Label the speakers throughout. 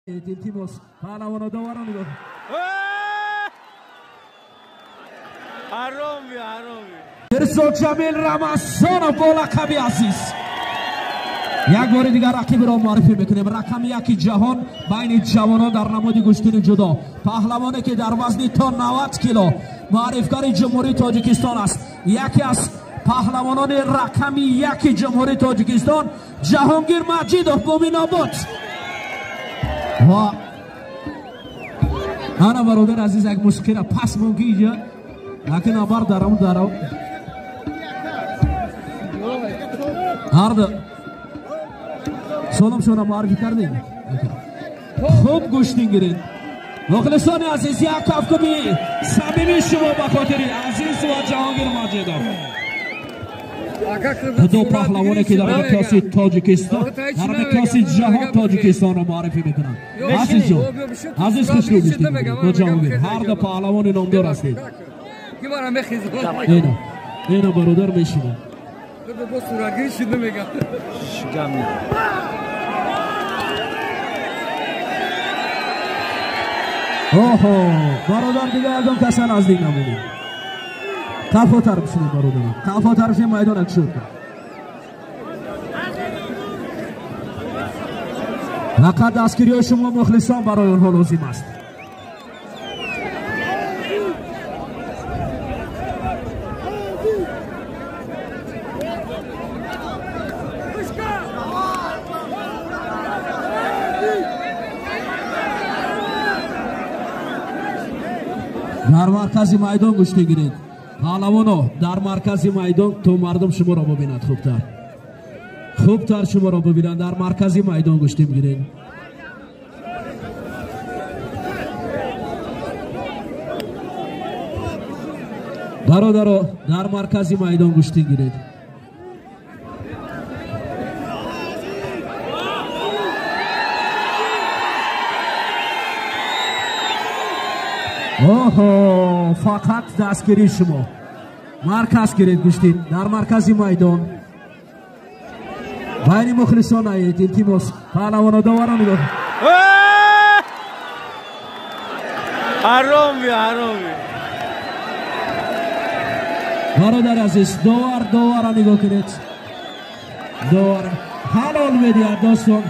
Speaker 1: Timos, Palavano Davarani.
Speaker 2: Haromi.
Speaker 1: Mirzo Jamil Ramazonov bola Kabi Aziz. یک بار دیگر رقیب را معرفی میکنیم. رقم یکی جهان بین جوانان در نماد گشتن جدا، پهلوانی که در وزن تا 90 کیلو معرفکار جمهوری تاجیکستان است. یکی از پهلوانان رقم یکی جمهوری تاجیکستان، جهانگیر مجیدov بومیناباد. و انا برادر عزیز یک موسیقی را پس مونگی لیکن ابر دارم هرد سلام شما معرفی کردیم. خوب گوش دینگیرید مخلصان عزیز. یک کفکمی صمیمی شما به خاطر عزیز و جهانگیر مجیدov. دو پهلوانی که در کلاس تاجیکستان در کلاس جهان تاجیکستان را معرفی میکنند. عزیز جان، عزیز خوش رو گوش دینگیرید. دو جهانگیر هر دو پهلوان نامدار هستید. اینا برادر میشینه.
Speaker 3: با سوراگی شده میگم.
Speaker 1: اوه برادر دیگه ازم کسان از دیگه نمونید. کافاتر بشینید برادرم. کافاتر بشینید میدان اکشور کن. فقط دستگیری شما مخلصان برای اونها لازم است. در مرکز میدان گوش گیرید. پهلوانو در مرکز میدان تو مردم شما را ببیند. خوبتر شما را ببینند. در مرکز میدان گوش گیرید. برادرو در مرکز میدان گوش گیرید. اوه فقط دستگیری شما مرکز گیرید گوشتید. در مرکز میدان بین مخلصان آیید. تیموس پهلوان داوران میگه
Speaker 2: حرامی
Speaker 1: برادر عزیز داور نگاه کنید. داور حلال میدید دوستان.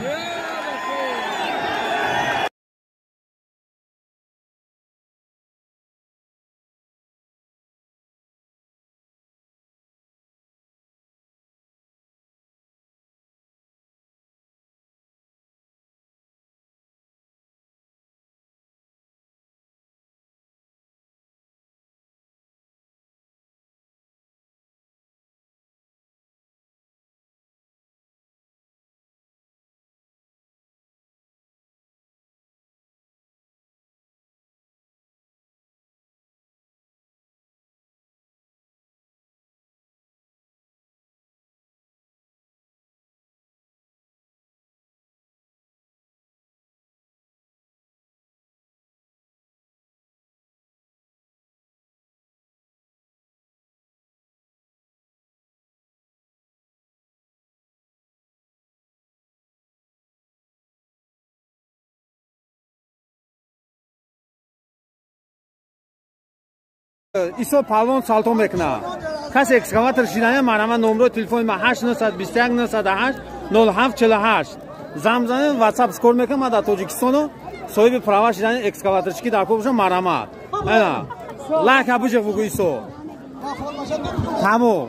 Speaker 2: ایسو پهلوان سالتون بکنه. کسی اکسکاواتر شیدنی مرمه نمره تلفن ما 8921 908 0748 زمزمه واتساپ سکور میکنم. من در تاجیکستان صاحب پراوا شیدنی اکسکاواتر چکی در کوبشم مرمه اینا لایک ابوجه بگو ایسو تمام